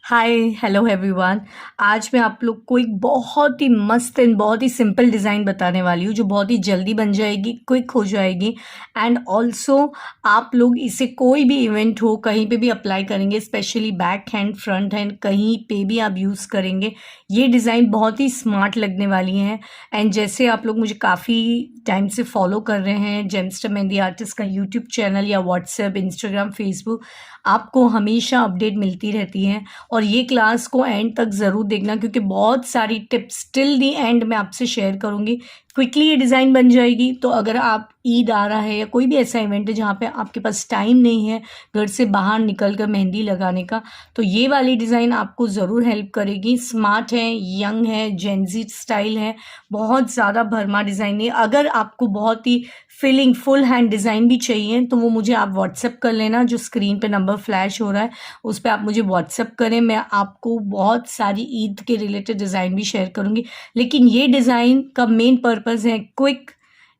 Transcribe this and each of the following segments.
Hi hello everyone. आज मैं आप लोग को एक बहुत ही मस्त एंड बहुत ही सिंपल डिज़ाइन बताने वाली हूँ जो बहुत ही जल्दी बन जाएगी, क्विक हो जाएगी एंड ऑल्सो आप लोग इसे कोई भी इवेंट हो कहीं पे भी अप्लाई करेंगे, specially back hand front hand कहीं पे भी आप यूज़ करेंगे। ये डिज़ाइन बहुत ही स्मार्ट लगने वाली हैं एंड जैसे आप लोग मुझे काफ़ी टाइम से फॉलो कर रहे हैं जेमस्टर मेहंदी आर्टिस्ट का यूट्यूब चैनल या व्हाट्सएप, इंस्टाग्राम, फेसबुक, आपको हमेशा अपडेट मिलती रहती है। और ये क्लास को एंड तक ज़रूर देखना क्योंकि बहुत सारी टिप्स टिल दी एंड मैं आपसे शेयर करूँगी। क्विकली ये डिज़ाइन बन जाएगी। तो अगर आप ईद आ रहा है या कोई भी ऐसा इवेंट है जहाँ पे आपके पास टाइम नहीं है घर से बाहर निकल कर मेहंदी लगाने का, तो ये वाली डिज़ाइन आपको ज़रूर हेल्प करेगी। स्मार्ट है, यंग है, जेनजी स्टाइल है, बहुत ज़्यादा भरमा डिज़ाइन नहीं है। अगर आपको बहुत ही फिलिंग फुल हैंड डिज़ाइन भी चाहिए तो वो मुझे आप व्हाट्सएप कर लेना, जो स्क्रीन पे नंबर फ्लैश हो रहा है उस पर आप मुझे व्हाट्सएप करें। मैं आपको बहुत सारी ईद के रिलेटेड डिज़ाइन भी शेयर करूँगी, लेकिन ये डिज़ाइन का मेन पर्पस है क्विक,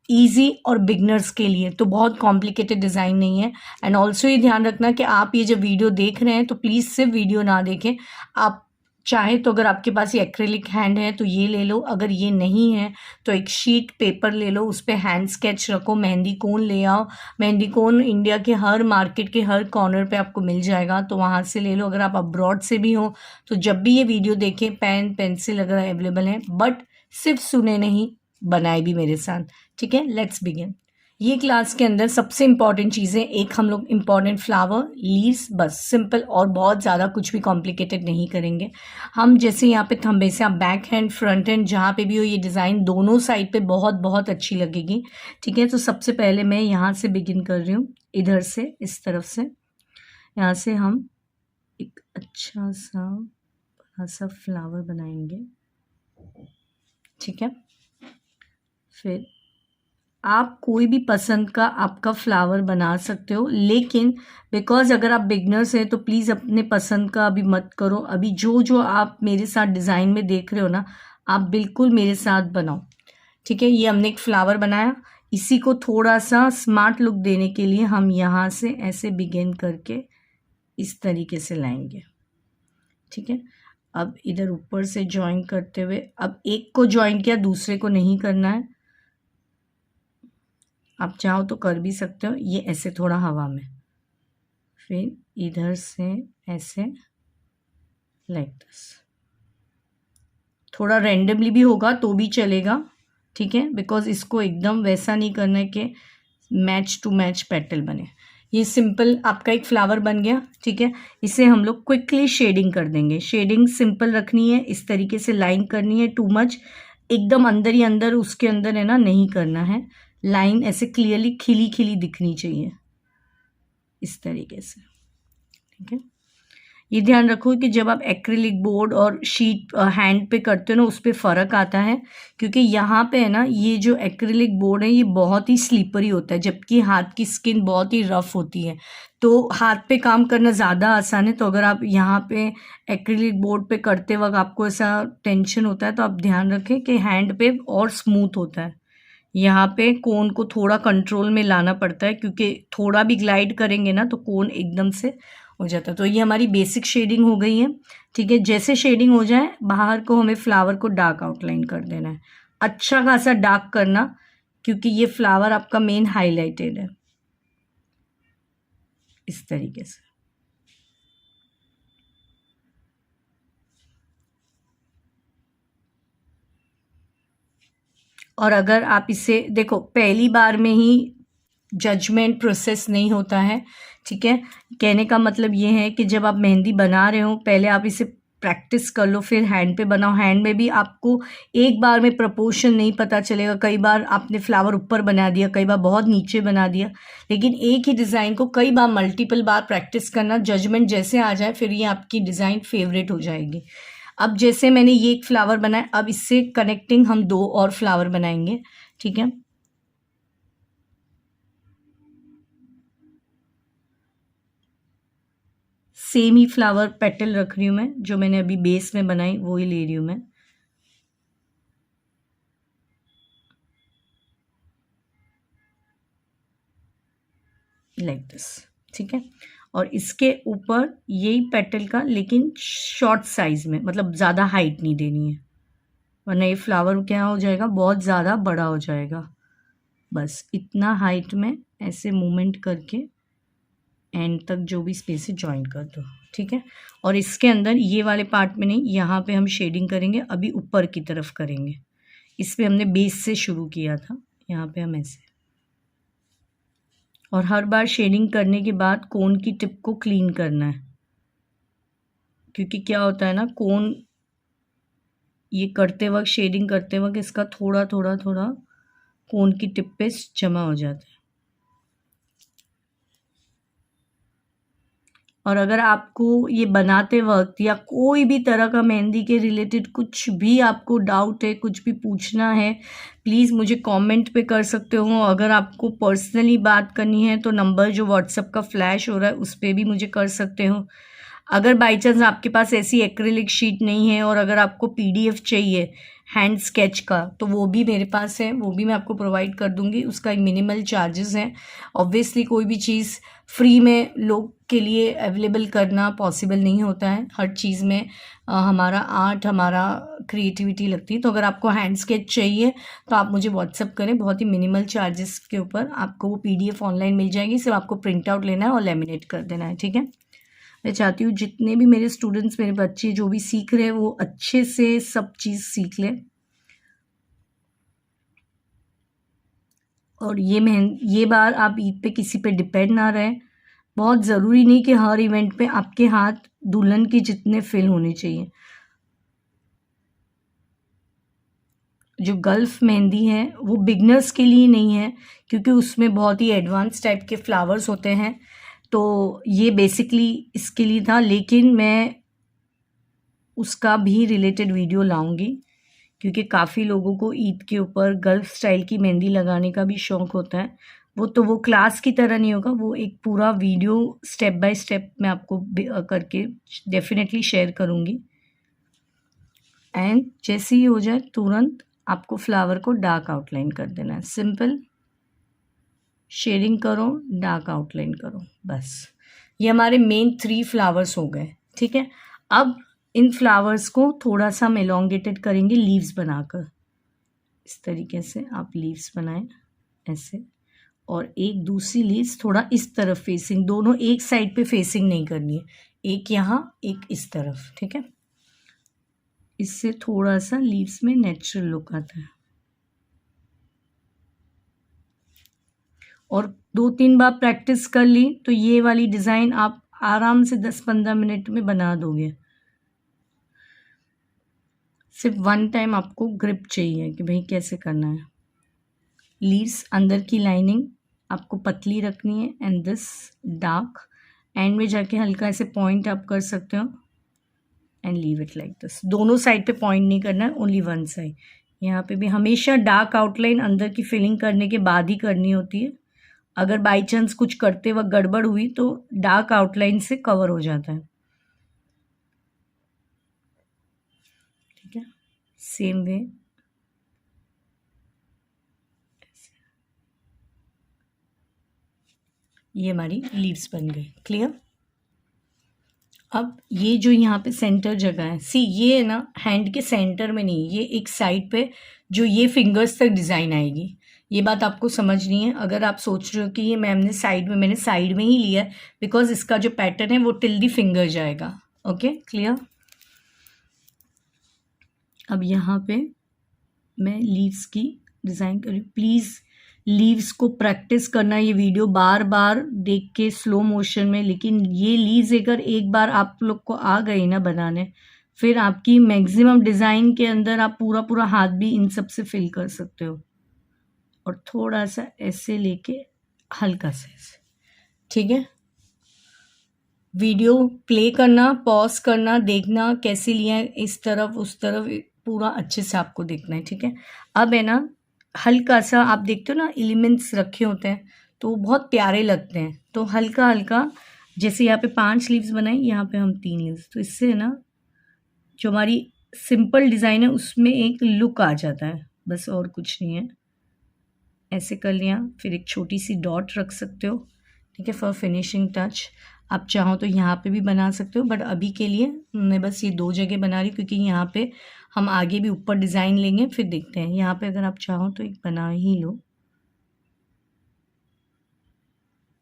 ईजी और बिगनर्स के लिए, तो बहुत कॉम्प्लिकेटेड डिज़ाइन नहीं है। एंड ऑल्सो ये ध्यान रखना कि आप ये जब वीडियो देख रहे हैं तो प्लीज़ सिर्फ वीडियो ना देखें। आप चाहे तो अगर आपके पास ये एक्रेलिक हैंड है तो ये ले लो, अगर ये नहीं है तो एक शीट पेपर ले लो, उस पर हैंड स्केच रखो, मेहंदी कोन ले आओ। मेहंदी कोन इंडिया के हर मार्केट के हर कॉर्नर पे आपको मिल जाएगा, तो वहाँ से ले लो। अगर आप अब्रॉड से भी हो तो जब भी ये वीडियो देखें पेन पेंसिल अगर अवेलेबल है, बट सिर्फ सुने नहीं, बनाए भी मेरे साथ। ठीक है, लेट्स बिगिन। ये क्लास के अंदर सबसे इंपॉर्टेंट चीज़ें, एक हम लोग इंपॉर्टेंट फ्लावर लीव्स, बस सिंपल, और बहुत ज़्यादा कुछ भी कॉम्प्लिकेटेड नहीं करेंगे हम। जैसे यहाँ पे थंबे से आप बैक हैंड फ्रंट हैंड जहाँ पे भी हो, ये डिज़ाइन दोनों साइड पे बहुत बहुत अच्छी लगेगी। ठीक है, तो सबसे पहले मैं यहाँ से बिगिन कर रही हूँ, इधर से इस तरफ से। यहाँ से हम एक अच्छा सा बड़ा सा फ्लावर बनाएंगे। ठीक है, फिर आप कोई भी पसंद का आपका फ्लावर बना सकते हो, लेकिन बिकॉज़ अगर आप बिगनर्स हैं तो प्लीज़ अपने पसंद का अभी मत करो। अभी जो जो आप मेरे साथ डिज़ाइन में देख रहे हो ना, आप बिल्कुल मेरे साथ बनाओ। ठीक है, ये हमने एक फ्लावर बनाया, इसी को थोड़ा सा स्मार्ट लुक देने के लिए हम यहाँ से ऐसे बिगिन करके इस तरीके से लाएंगे। ठीक है, अब इधर ऊपर से ज्वाइन करते हुए, अब एक को ज्वाइन किया, दूसरे को नहीं करना है। आप चाहो तो कर भी सकते हो, ये ऐसे थोड़ा हवा में, फिर इधर से ऐसे, लाइक दिस। थोड़ा रैंडमली भी होगा तो भी चलेगा। ठीक है, बिकॉज इसको एकदम वैसा नहीं करना है कि मैच टू मैच पेटल बने। ये सिंपल आपका एक फ्लावर बन गया। ठीक है, इसे हम लोग क्विकली शेडिंग कर देंगे। शेडिंग सिंपल रखनी है, इस तरीके से लाइन करनी है, टू मच एकदम अंदर ही अंदर उसके अंदर है ना, नहीं करना है। लाइन ऐसे क्लियरली खिली खिली दिखनी चाहिए, इस तरीके से। ठीक है, ये ध्यान रखो कि जब आप एक्रिलिक बोर्ड और शीट हैंड पे करते हो ना, उस पर फ़र्क आता है, क्योंकि यहाँ पे है ना, ये जो एक्रिलिक बोर्ड है ये बहुत ही स्लिपरी होता है, जबकि हाथ की स्किन बहुत ही रफ होती है, तो हाथ पे काम करना ज़्यादा आसान है। तो अगर आप यहाँ पे एक्रिलिक बोर्ड पे करते वक्त आपको ऐसा टेंशन होता है तो आप ध्यान रखें कि हैंड पे और स्मूथ होता है। यहाँ पे कोन को थोड़ा कंट्रोल में लाना पड़ता है, क्योंकि थोड़ा भी ग्लाइड करेंगे ना तो कोन एकदम से हो जाता है। तो ये हमारी बेसिक शेडिंग हो गई है। ठीक है, जैसे शेडिंग हो जाए बाहर को हमें फ्लावर को डार्क आउटलाइन कर देना है, अच्छा खासा डार्क करना, क्योंकि ये फ्लावर आपका मेन हाईलाइटेड है, इस तरीके से। और अगर आप इसे देखो, पहली बार में ही जजमेंट प्रोसेस नहीं होता है। ठीक है, कहने का मतलब ये है कि जब आप मेहंदी बना रहे हो पहले आप इसे प्रैक्टिस कर लो, फिर हैंड पे बनाओ। हैंड में भी आपको एक बार में प्रपोर्शन नहीं पता चलेगा, कई बार आपने फ्लावर ऊपर बना दिया, कई बार बहुत नीचे बना दिया, लेकिन एक ही डिज़ाइन को कई बार मल्टीपल बार प्रैक्टिस करना, जजमेंट जैसे आ जाए फिर ये आपकी डिज़ाइन फेवरेट हो जाएगी। अब जैसे मैंने ये एक फ्लावर बनाया, अब इससे कनेक्टिंग हम दो और फ्लावर बनाएंगे। ठीक है, सेम ही फ्लावर पेटल रख रही हूँ मैं, जो मैंने अभी बेस में बनाई वो ही ले रही हूँ मैं। Like this. ठीक है, और इसके ऊपर यही पेटल का, लेकिन शॉर्ट साइज़ में, मतलब ज़्यादा हाइट नहीं देनी है, वरना ये फ्लावर क्या हो जाएगा, बहुत ज़्यादा बड़ा हो जाएगा। बस इतना हाइट में ऐसे मूवमेंट करके एंड तक जो भी स्पेस है जॉइन कर दो, ठीक है। और इसके अंदर ये वाले पार्ट में नहीं, यहाँ पे हम शेडिंग करेंगे, अभी ऊपर की तरफ करेंगे। इस पे हमने बेस से शुरू किया था, यहाँ पे हम ऐसे। और हर बार शेडिंग करने के बाद कोन की टिप को क्लीन करना है, क्योंकि क्या होता है ना, कोन ये करते वक्त, शेडिंग करते वक्त इसका थोड़ा थोड़ा थोड़ा कोन की टिप पे जमा हो जाता है। और अगर आपको ये बनाते वक्त या कोई भी तरह का मेहंदी के रिलेटेड कुछ भी आपको डाउट है, कुछ भी पूछना है, प्लीज़ मुझे कमेंट पे कर सकते हो। अगर आपको पर्सनली बात करनी है तो नंबर जो व्हाट्सएप का फ्लैश हो रहा है उस पर भी मुझे कर सकते हो। अगर बाई चांस आपके पास ऐसी एक्रिलिक शीट नहीं है और अगर आपको PDF चाहिए हैंड स्केच का, तो वो भी मेरे पास है, वो भी मैं आपको प्रोवाइड कर दूंगी। उसका एक मिनिमल चार्जेस है। ऑब्वियसली कोई भी चीज़ फ्री में लोग के लिए अवेलेबल करना पॉसिबल नहीं होता है। हर चीज़ में हमारा आर्ट, हमारा क्रिएटिविटी लगती है। तो अगर आपको हैंड स्केच चाहिए तो आप मुझे व्हाट्सअप करें, बहुत ही मिनिमल चार्जेस के ऊपर आपको वो PDF ऑनलाइन मिल जाएगी। सिर्फ आपको प्रिंट आउट लेना है और लेमिनेट कर देना है, ठीक है। मैं चाहती हूँ जितने भी मेरे स्टूडेंट्स, मेरे बच्चे जो भी सीख रहे हैं, वो अच्छे से सब चीज़ सीख लें। और ये बार आप ईद पे किसी पे डिपेंड ना रहे। बहुत ज़रूरी नहीं कि हर इवेंट पे आपके हाथ दुल्हन के जितने फिल होने चाहिए। जो गल्फ मेहंदी है वो बिगनर्स के लिए नहीं है, क्योंकि उसमें बहुत ही एडवांस टाइप के फ्लावर्स होते हैं। तो ये बेसिकली इसके लिए था, लेकिन मैं उसका भी रिलेटेड वीडियो लाऊंगी, क्योंकि काफ़ी लोगों को ईद के ऊपर गल्फ स्टाइल की मेहंदी लगाने का भी शौक़ होता है। वो क्लास की तरह नहीं होगा, वो एक पूरा वीडियो स्टेप बाय स्टेप मैं आपको करके डेफिनेटली शेयर करूँगी। एंड जैसे ही हो जाए तुरंत आपको फ्लावर को डार्क आउटलाइन कर देना है। सिंपल शेडिंग करो, डार्क आउटलाइन करो, बस। ये हमारे मेन 3 फ्लावर्स हो गए, ठीक है। अब इन फ्लावर्स को थोड़ा सा हम एलोंगेटेड करेंगे लीव्स बनाकर। इस तरीके से आप लीव्स बनाएं ऐसे, और एक दूसरी लीव्स थोड़ा इस तरफ फेसिंग, दोनों एक साइड पे फेसिंग नहीं करनी है, एक यहाँ एक इस तरफ, ठीक है। इससे थोड़ा सा लीव्स में नेचुरल लुक आता है। और 2-3 बार प्रैक्टिस कर ली तो ये वाली डिज़ाइन आप आराम से 10-15 मिनट में बना दोगे। सिर्फ 1 टाइम आपको ग्रिप चाहिए कि भाई कैसे करना है। लीव्स अंदर की लाइनिंग आपको पतली रखनी है एंड दिस डार्क, एंड में जाके हल्का ऐसे पॉइंट आप कर सकते हो and leave it like this. दोनों साइड पे पॉइंट नहीं करना है, ओनली वन साइड। यहाँ पे भी हमेशा डार्क आउटलाइन अंदर की फिलिंग करने के बाद ही करनी होती है। अगर बाई चांस कुछ करते वक्त गड़बड़ हुई तो डार्क आउटलाइन से कवर हो जाता है, ठीक है। सेम वे ये हमारी लीव्स बन गई, क्लियर। अब ये जो यहाँ पे सेंटर जगह है, सी ये है ना हैंड के सेंटर में नहीं, ये एक साइड पे जो ये फिंगर्स तक डिज़ाइन आएगी, ये बात आपको समझनी है। अगर आप सोच रहे हो कि ये मैंने साइड में ही लिया है, बिकॉज इसका जो पैटर्न है वो टिल दी फिंगर जाएगा। Okay, clear. अब यहाँ पे मैं लीव्स की डिज़ाइन करी। प्लीज़ लीव्स को प्रैक्टिस करना, ये वीडियो बार बार देख के स्लो मोशन में। लेकिन ये लीव्स अगर एक बार आप लोग को आ गई ना बनाने, फिर आपकी मैक्सिमम डिज़ाइन के अंदर आप पूरा पूरा हाथ भी इन सब से फिल कर सकते हो। और थोड़ा सा ऐसे लेके हल्का सा ऐसे, ठीक है। वीडियो प्ले करना, पॉज करना, देखना कैसे लिया है, इस तरफ उस तरफ, पूरा अच्छे से आपको देखना है, ठीक है। अब है ना हल्का सा आप देखते हो ना एलिमेंट्स रखे होते हैं तो बहुत प्यारे लगते हैं, तो हल्का हल्का, जैसे यहाँ पे 5 लीव्स बनाई, यहाँ पे हम 3 लीव्स, तो इससे है ना जो हमारी सिंपल डिज़ाइन है उसमें एक लुक आ जाता है, बस और कुछ नहीं है। ऐसे कर लिया, फिर एक छोटी सी डॉट रख सकते हो, ठीक है, फॉर फिनिशिंग टच। आप चाहो तो यहाँ पे भी बना सकते हो, बट अभी के लिए मैं बस ये 2 जगह बना रही हूँ, क्योंकि यहाँ पे हम आगे भी ऊपर डिज़ाइन लेंगे, फिर देखते हैं। यहाँ पे अगर आप चाहो तो एक बना ही लो,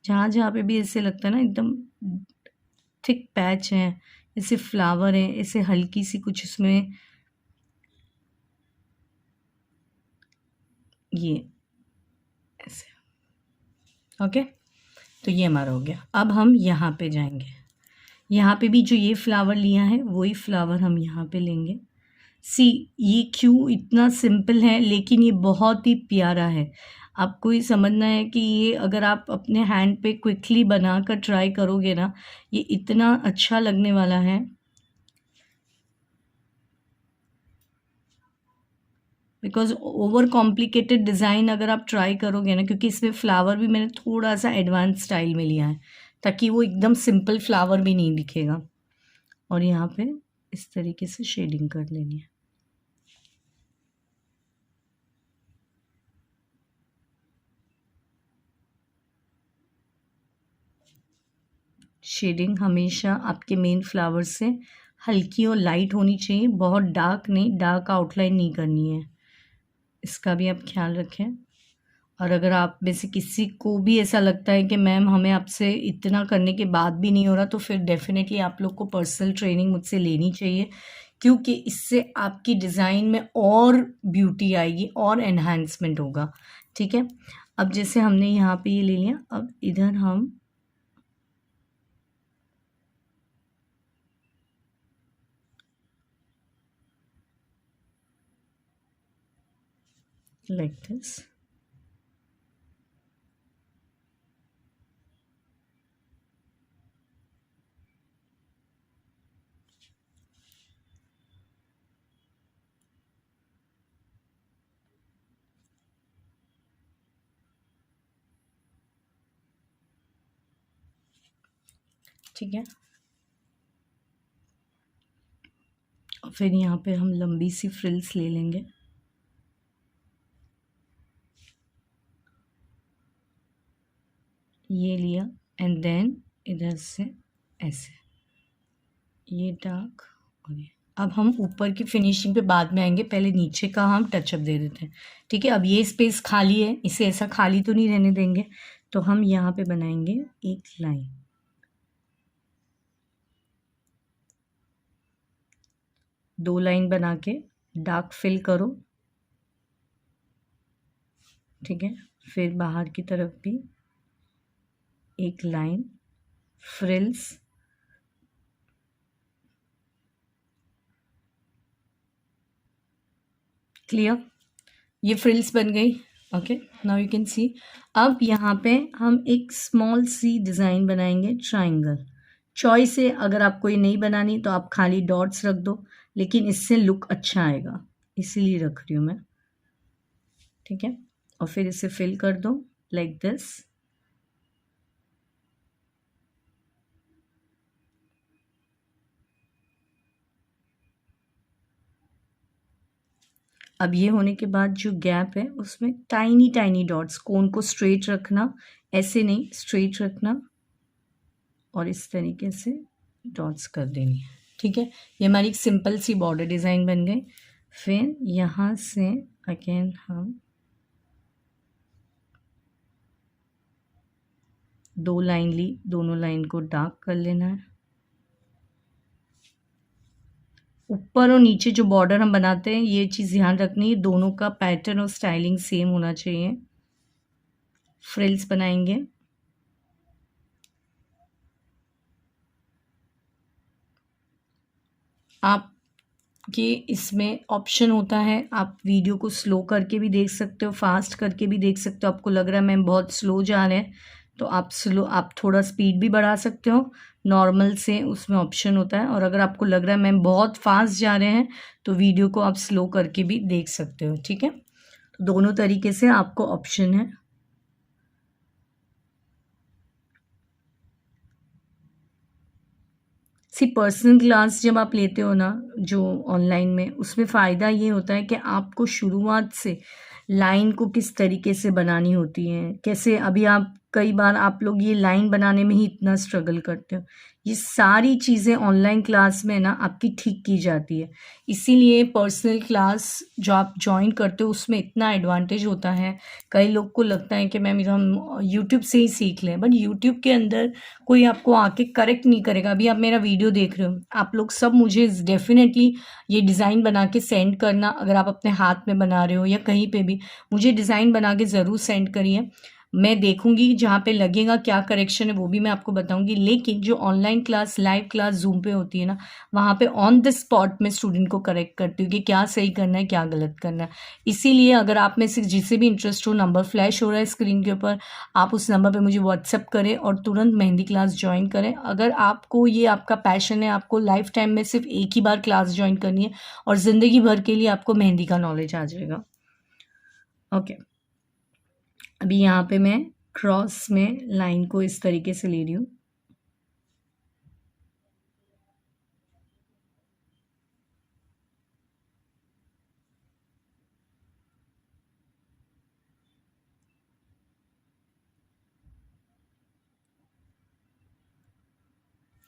जहाँ जहाँ पे भी ऐसे लगता है ना एकदम थिक पैच है, ऐसे फ्लावर है, ऐसे हल्की सी कुछ इसमें ये ऐसे। ओके, तो ये हमारा हो गया। अब हम यहाँ पे जाएंगे, यहाँ पे भी जो ये फ्लावर लिया है वही फ्लावर हम यहाँ पे लेंगे। सी, ये क्यों इतना सिंपल है लेकिन ये बहुत ही प्यारा है। आपको ये समझना है कि ये अगर आप अपने हैंड पे क्विकली बनाकर ट्राई करोगे ना, ये इतना अच्छा लगने वाला है। बिकॉज ओवर कॉम्प्लिकेटेड डिज़ाइन अगर आप ट्राई करोगे ना, क्योंकि इसमें फ्लावर भी मैंने थोड़ा सा एडवांस स्टाइल में लिया है, ताकि वो एकदम सिंपल फ्लावर भी नहीं दिखेगा। और यहाँ पे इस तरीके से शेडिंग कर लेनी है। शेडिंग हमेशा आपके मेन फ्लावर से हल्की और लाइट होनी चाहिए, बहुत डार्क नहीं, डार्क आउटलाइन नहीं करनी है, इसका भी आप ख्याल रखें। और अगर आप में से किसी को भी ऐसा लगता है कि मैम हमें आपसे इतना करने के बाद भी नहीं हो रहा, तो फिर डेफिनेटली आप लोग को पर्सनल ट्रेनिंग मुझसे लेनी चाहिए, क्योंकि इससे आपकी डिज़ाइन में और ब्यूटी आएगी और एनहांसमेंट होगा। ठीक है, अब जैसे हमने यहाँ पे ये ले लिया, अब इधर हम लाइक दिस, ठीक है। और फिर यहाँ पे हम लंबी सी फ्रिल्स ले लेंगे, ये लिया, एंड देन इधर से ऐसे, ये डार्क और ये। अब हम ऊपर की फिनिशिंग पे बाद में आएंगे, पहले नीचे का हम टचअप दे देते हैं। ठीक है, अब ये स्पेस खाली है, इसे ऐसा खाली तो नहीं रहने देंगे, तो हम यहाँ पे बनाएंगे एक लाइन, 2 लाइन बना के डार्क फिल करो। ठीक है, फिर बाहर की तरफ भी एक लाइन, फ्रिल्स, क्लियर, ये फ्रिल्स बन गई। Okay, now you can see. अब यहाँ पे हम एक स्मॉल सी डिज़ाइन बनाएंगे, ट्राइंगल। चॉइस है, अगर आपको ये नहीं बनानी तो आप खाली डॉट्स रख दो, लेकिन इससे लुक अच्छा आएगा, इसीलिए रख रही हूँ मैं। ठीक है, और फिर इसे फिल कर दो लाइक दिस। अब ये होने के बाद जो गैप है उसमें टाइनी टाइनी डॉट्स, कोन को स्ट्रेट रखना, ऐसे नहीं, स्ट्रेट रखना, और इस तरीके से डॉट्स कर देनी है। ठीक है, ये हमारी एक सिंपल सी बॉर्डर डिज़ाइन बन गई। फिर यहाँ से अगेन हम 2 लाइन ली, दोनों लाइन को डार्क कर लेना है। ऊपर और नीचे जो बॉर्डर हम बनाते हैं, ये चीज़ ध्यान रखनी है, दोनों का पैटर्न और स्टाइलिंग सेम होना चाहिए। फ्रिल्स बनाएंगे, आप ये इसमें ऑप्शन होता है, आप वीडियो को स्लो करके भी देख सकते हो, फास्ट करके भी देख सकते हो। आपको लग रहा है मैम बहुत स्लो जा रहे हैं, तो आप थोड़ा स्पीड भी बढ़ा सकते हो, नॉर्मल से उसमें ऑप्शन होता है। और अगर आपको लग रहा है मैम बहुत फास्ट जा रहे हैं, तो वीडियो को आप स्लो करके भी देख सकते हो। ठीक है, तो दोनों तरीके से आपको ऑप्शन है। पर्सनल क्लास जब आप लेते हो ना, जो ऑनलाइन में, उसमें फ़ायदा ये होता है कि आपको शुरुआत से लाइन को किस तरीके से बनानी होती है, कैसे, अभी आप कई बार आप लोग ये लाइन बनाने में ही इतना स्ट्रगल करते हो। ये सारी चीज़ें ऑनलाइन क्लास में ना आपकी ठीक की जाती है। इसीलिए पर्सनल क्लास जो आप जॉइन करते हो उसमें इतना एडवांटेज होता है। कई लोग को लगता है कि मैम हम यूट्यूब से ही सीख लें, बट यूट्यूब के अंदर कोई आपको आके करेक्ट नहीं करेगा। अभी आप मेरा वीडियो देख रहे हो, आप लोग सब मुझे डेफ़िनेटली ये डिज़ाइन बना के सेंड करना। अगर आप अपने हाथ में बना रहे हो या कहीं पे भी, मुझे डिज़ाइन बना के ज़रूर सेंड करिए। मैं देखूँगी जहाँ पे लगेगा क्या करेक्शन है वो भी मैं आपको बताऊँगी। लेकिन जो online class, live class zoom पे होती है ना, वहाँ पे ऑन द स्पॉट मैं स्टूडेंट को करेक्ट करती हूँ कि क्या सही करना है, क्या गलत करना है। इसीलिए अगर आप में से जिसे भी इंटरेस्ट हो, नंबर फ्लैश हो रहा है स्क्रीन के ऊपर, आप उस नंबर पे मुझे व्हाट्सएप करें और तुरंत मेहंदी क्लास जॉइन करें। अगर आपको ये आपका पैशन है, आपको लाइफ टाइम में सिर्फ एक ही बार क्लास जॉइन करनी है और ज़िंदगी भर के लिए आपको मेहंदी का नॉलेज आ जाएगा। ओके, अभी यहाँ पे मैं क्रॉस में लाइन को इस तरीके से ले रही हूँ।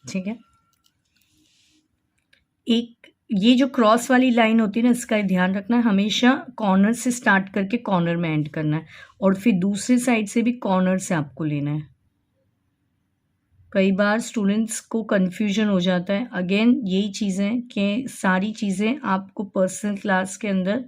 ठीक है, एक ये जो क्रॉस वाली लाइन होती है ना, इसका ध्यान रखना है, हमेशा कॉर्नर से स्टार्ट करके कॉर्नर में एंड करना है और फिर दूसरी साइड से भी कॉर्नर से आपको लेना है। कई बार स्टूडेंट्स को कन्फ्यूजन हो जाता है। अगेन यही चीज़ें कि सारी चीज़ें आपको पर्सनल क्लास के अंदर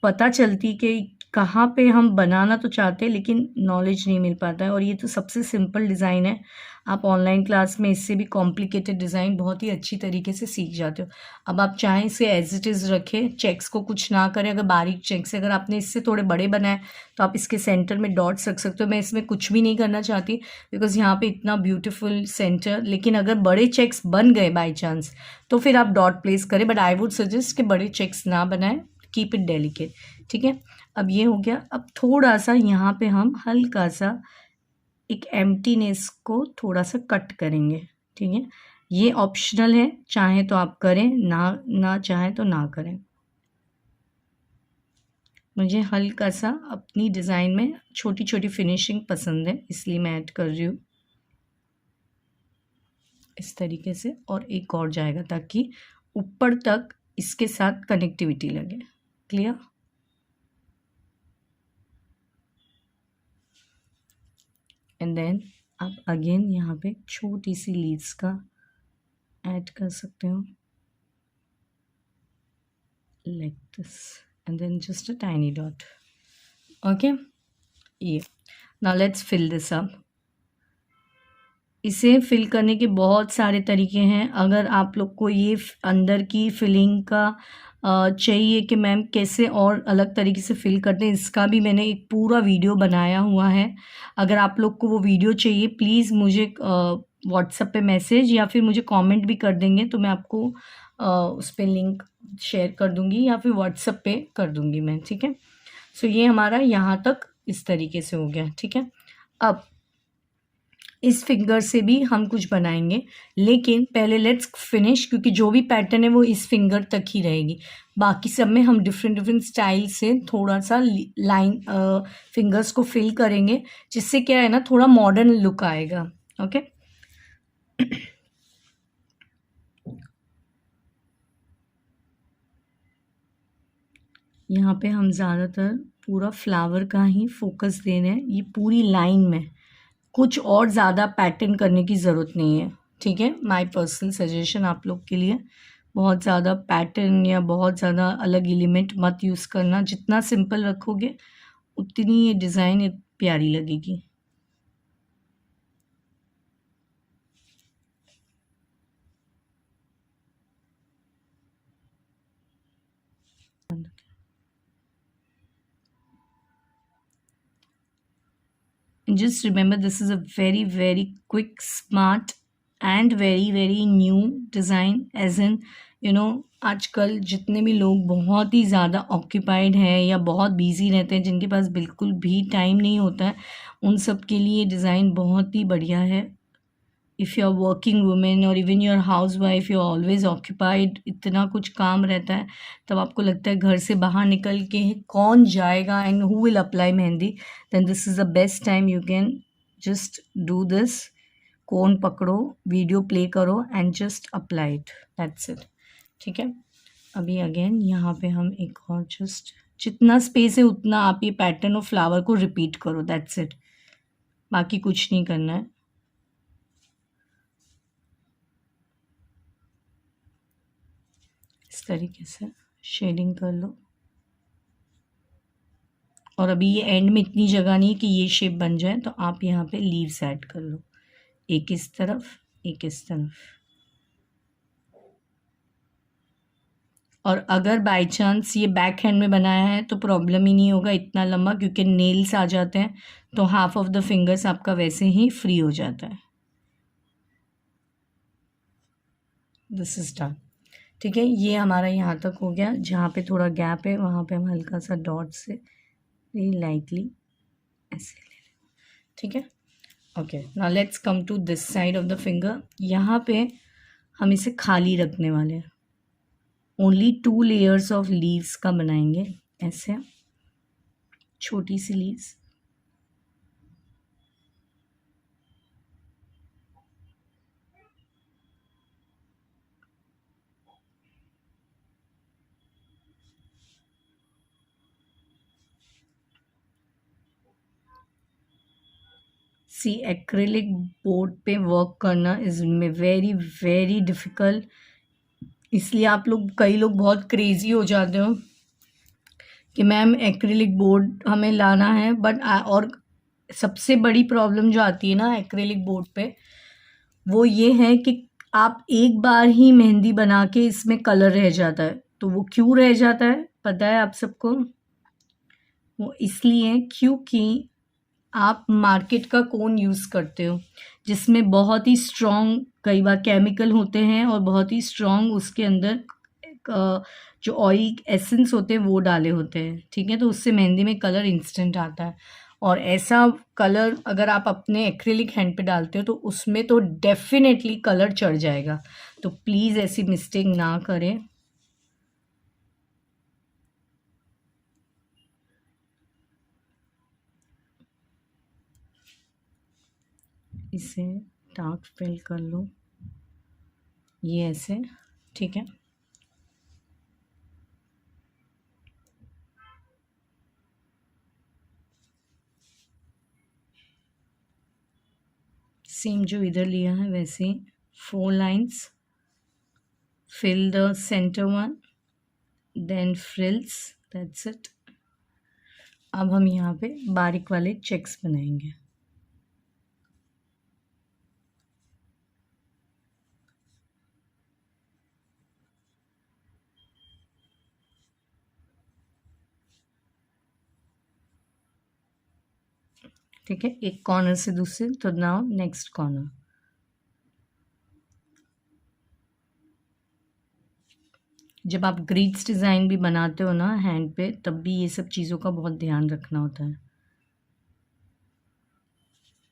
पता चलती कि कहाँ पे हम बनाना तो चाहते हैं लेकिन नॉलेज नहीं मिल पाता है। और ये तो सबसे सिंपल डिज़ाइन है, आप ऑनलाइन क्लास में इससे भी कॉम्प्लिकेटेड डिज़ाइन बहुत ही अच्छी तरीके से सीख जाते हो। अब आप चाहें इसे एज इट इज़ रखें, चेक्स को कुछ ना करें। अगर बारीक चेक्स, अगर आपने इससे थोड़े बड़े बनाए तो आप इसके सेंटर में डॉट्स रख सकते हो। मैं इसमें कुछ भी नहीं करना चाहती बिकॉज़ यहाँ पे इतना ब्यूटीफुल सेंटर। लेकिन अगर बड़े चेक्स बन गए बाई चांस तो फिर आप डॉट प्लेस करें, बट आई वुड सजेस्ट कि बड़े चेक्स ना बनाएं, कीप इट डेलिकेट। ठीक है, अब ये हो गया। अब थोड़ा सा यहाँ पे हम हल्का सा एक एम्प्टीनेस को थोड़ा सा कट करेंगे। ठीक है, ये ऑप्शनल है, चाहे तो आप करें, ना चाहे तो ना करें। मुझे हल्का सा अपनी डिज़ाइन में छोटी छोटी फिनिशिंग पसंद है, इसलिए मैं ऐड कर रही हूँ इस तरीके से। और एक और जाएगा ताकि ऊपर तक इसके साथ कनेक्टिविटी लगे। क्लियर? एंड देन आप अगेन यहाँ पे छोटी सी लीव्स का ऐड कर सकते हो, like this, and then just a tiny dot. Okay, ये now let's fill this up. इसे फिल करने के बहुत सारे तरीके हैं। अगर आप लोग को ये अंदर की फिलिंग का चाहिए कि मैम कैसे और अलग तरीके से फिल करते हैं, इसका भी मैंने एक पूरा वीडियो बनाया हुआ है। अगर आप लोग को वो वीडियो चाहिए, प्लीज़ मुझे व्हाट्सएप पे मैसेज या फिर मुझे कमेंट भी कर देंगे तो मैं आपको उस पर लिंक शेयर कर दूँगी या फिर व्हाट्सएप पे कर दूँगी मैं। ठीक है, सो ये हमारा यहाँ तक इस तरीके से हो गया। ठीक है, अब इस फिंगर से भी हम कुछ बनाएंगे, लेकिन पहले लेट्स फिनिश, क्योंकि जो भी पैटर्न है वो इस फिंगर तक ही रहेगी। बाकी सब में हम डिफरेंट डिफरेंट स्टाइल से थोड़ा सा लाइन फिंगर्स को फिल करेंगे, जिससे क्या है ना, थोड़ा मॉडर्न लुक आएगा। ओके, यहाँ पे हम ज़्यादातर पूरा फ्लावर का ही फोकस दे रहे हैं, ये पूरी लाइन में। कुछ और ज़्यादा पैटर्न करने की ज़रूरत नहीं है। ठीक है, माय पर्सनल सजेशन आप लोग के लिए, बहुत ज़्यादा पैटर्न या बहुत ज़्यादा अलग एलिमेंट मत यूज़ करना। जितना सिंपल रखोगे उतनी ये डिज़ाइन प्यारी लगेगी। Just remember, this is a very very quick, smart and very very new design, as in आजकल जितने भी लोग बहुत ही ज़्यादा ऑक्यूपाइड हैं या बहुत बिजी रहते हैं, जिनके पास बिल्कुल भी टाइम नहीं होता है, उन सब के लिए डिज़ाइन बहुत ही बढ़िया है। If you are working women और even your housewife, you are always occupied, इतना कुछ काम रहता है, तब आपको लगता है घर से बाहर निकल के कौन जाएगा and who will apply mehndi, then this is the best time you can just do this, cone पकड़ो, वीडियो प्ले करो and just apply it, that's it. ठीक है, अभी अगेन यहाँ पे हम एक और जस्ट जितना स्पेस है उतना आप ये पैटर्न और फ्लावर को रिपीट करो, दैट्स इट, बाकी कुछ नहीं करना है। इस तरीके से शेडिंग कर लो। और अभी ये एंड में इतनी जगह नहीं है कि ये शेप बन जाए, तो आप यहाँ पे लीव्स ऐड कर लो, एक इस तरफ एक इस तरफ। और अगर बाय चांस ये बैक हैंड में बनाया है तो प्रॉब्लम ही नहीं होगा इतना लंबा, क्योंकि नेल्स आ जाते हैं तो हाफ ऑफ द फिंगर्स आपका वैसे ही फ्री हो जाता है। This is done. ठीक है, ये हमारा यहाँ तक हो गया। जहाँ पे थोड़ा गैप है वहाँ पे हम हल्का सा डॉट से वेरी लाइटली ऐसे ले लें। ठीक है, okay, now let's come to this side of the finger. यहाँ पे हम इसे खाली रखने वाले हैं, ओनली 2 लेयर्स ऑफ लीव्स का बनाएंगे, ऐसे छोटी सी लीव्स। सी एक्रिलिक बोर्ड पे वर्क करना इज वेरी वेरी डिफ़िकल्ट, इसलिए आप लोग, कई लोग बहुत क्रेजी हो जाते हो कि मैम एक्रिलिक बोर्ड हमें लाना है, बट और सबसे बड़ी प्रॉब्लम जो आती है ना एक्रिलिक बोर्ड पे, वो ये है कि आप एक बार ही मेहंदी बना के इसमें कलर रह जाता है। तो वो क्यों रह जाता है पता है आप सबको? वो इसलिए क्योंकि आप मार्केट का कोन यूज़ करते हो, जिसमें बहुत ही स्ट्रॉन्ग कई बार केमिकल होते हैं और बहुत ही स्ट्रॉन्ग उसके अंदर जो ऑयल एसेंस होते हैं वो डाले होते हैं। ठीक है, तो उससे मेहंदी में कलर इंस्टेंट आता है। और ऐसा कलर अगर आप अपने एक्रिलिक हैंड पे डालते हो तो उसमें तो डेफिनेटली कलर चढ़ जाएगा। तो प्लीज़ ऐसी मिस्टेक ना करें। इसे डार्क फिल कर लो, ये ऐसे। ठीक है, सेम जो इधर लिया है वैसे 4 lines, fill the centre one, then frills, that's it. अब हम यहाँ पे बारीक वाले चेक्स बनाएंगे। ठीक है, एक कॉर्नर से दूसरे, तो नाउ नेक्स्ट कॉर्नर। जब आप ग्रीड्स डिज़ाइन भी बनाते हो ना हैंड पे, तब भी ये सब चीज़ों का बहुत ध्यान रखना होता है।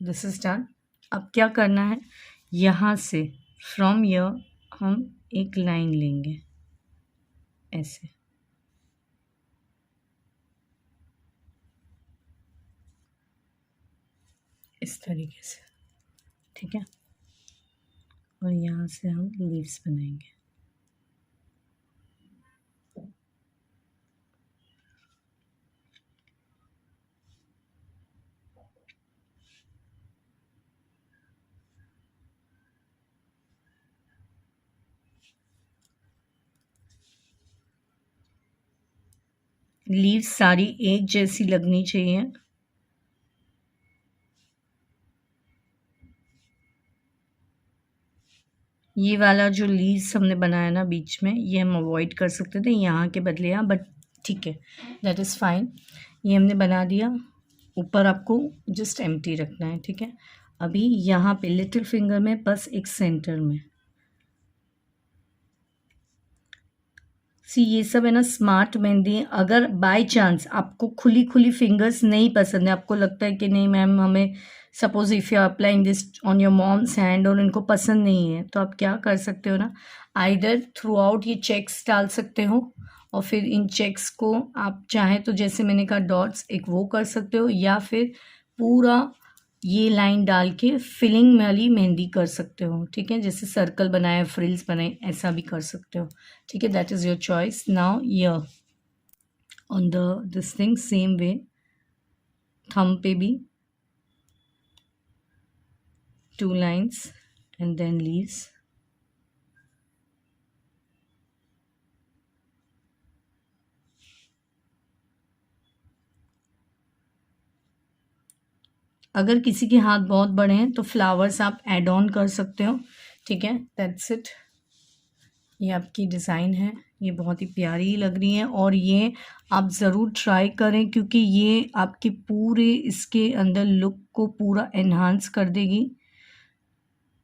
This is done. अब क्या करना है, यहाँ से फ्रॉम यर हम एक लाइन लेंगे ऐसे, इस तरीके से। ठीक है, और यहाँ से हम लीव्स बनाएंगे। लीव्स सारी एक जैसी लगनी चाहिए। ये वाला जो लीव्स हमने बनाया ना बीच में, ये हम अवॉइड कर सकते थे यहाँ के बदले यहाँ, बट ठीक है, दैट इज़ फाइन। ये हमने बना दिया, ऊपर आपको जस्ट एम्प्टी रखना है। ठीक है, अभी यहाँ पे लिटिल फिंगर में बस एक सेंटर में, सी ये सब है ना स्मार्ट मेहंदी। अगर बाय चांस आपको खुली खुली फिंगर्स नहीं पसंद है, आपको लगता है कि नहीं मैम हमें, suppose if you are applying this on your mom's hand और इनको पसंद नहीं है, तो आप क्या कर सकते हो ना, आइदर थ्रू आउट ये चेक्स डाल सकते हो, और फिर इन चेक्स को आप चाहें तो जैसे मैंने कहा डॉट्स एक वो कर सकते हो, या फिर पूरा ये लाइन डाल के फिलिंग वाली मेहंदी कर सकते हो, ठीक है। जैसे सर्कल बनाए, फ्रिल्स बनाए, ऐसा भी कर सकते हो, ठीक है। That is your choice. Now year on the this thing same way, thumb पे भी 2 lines and then leaves. अगर किसी के हाथ बहुत बड़े हैं तो फ्लावर्स आप ऐड ऑन कर सकते हो, ठीक है। That's it. ये आपकी डिज़ाइन है, ये बहुत ही प्यारी लग रही है और ये आप ज़रूर ट्राई करें क्योंकि ये आपके पूरे इसके अंदर लुक को पूरा एनहांस कर देगी।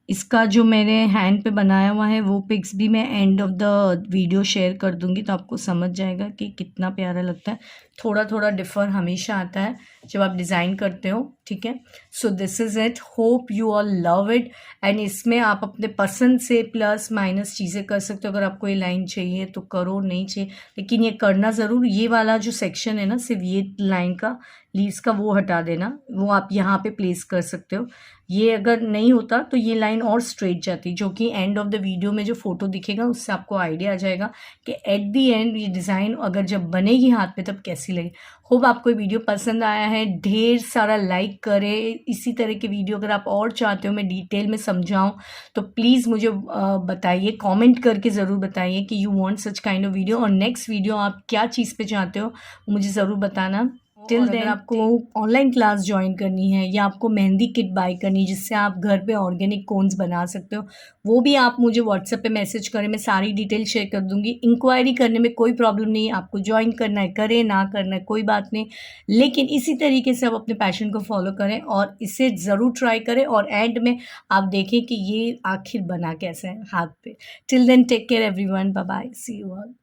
इसका जो मेरे हैंड पे बनाया हुआ है वो पिक्स भी मैं end of the video share कर दूंगी, तो आपको समझ जाएगा कि कितना प्यारा लगता है। थोड़ा थोड़ा डिफ़र हमेशा आता है जब आप डिज़ाइन करते हो, ठीक है। So this is it, hope you all love it. And इसमें आप अपने पसंद से प्लस माइनस चीज़ें कर सकते हो। अगर आपको ये लाइन चाहिए तो करो, नहीं चाहिए लेकिन ये करना ज़रूर। ये वाला जो सेक्शन है ना, सिर्फ ये लाइन का, लीव्स का, वो हटा देना, वो आप यहाँ पे प्लेस कर सकते हो। ये अगर नहीं होता तो ये लाइन और स्ट्रेट जाती, जो कि एंड ऑफ द वीडियो में जो फोटो दिखेगा उससे आपको आइडिया आ जाएगा कि एट द एंड ये डिज़ाइन अगर जब बनेगी हाथ पे तब कैसी लगे। होप आपको ये वीडियो पसंद आया है, ढेर सारा लाइक करें। इसी तरह के वीडियो अगर आप और चाहते हो मैं डिटेल में समझाऊं तो प्लीज़ मुझे बताइए, कमेंट करके ज़रूर बताइए कि you want such kind of video, और नेक्स्ट वीडियो आप क्या चीज़ पे चाहते हो मुझे ज़रूर बताना। टिल देन आपको ऑनलाइन क्लास ज्वाइन करनी है या आपको मेहंदी किट बाय करनी है जिससे आप घर पे ऑर्गेनिक कोन्स बना सकते हो, वो भी आप मुझे व्हाट्सएप पे मैसेज करें, मैं सारी डिटेल शेयर कर दूंगी। इंक्वायरी करने में कोई प्रॉब्लम नहीं है, आपको ज्वाइन करना है करें, ना करना है कोई बात नहीं, लेकिन इसी तरीके से आप अपने पैशन को फॉलो करें और इसे ज़रूर ट्राई करें और एंड में आप देखें कि ये आखिर बना कैसे है हाथ पे। Till then take care everyone, bye bye, see you all.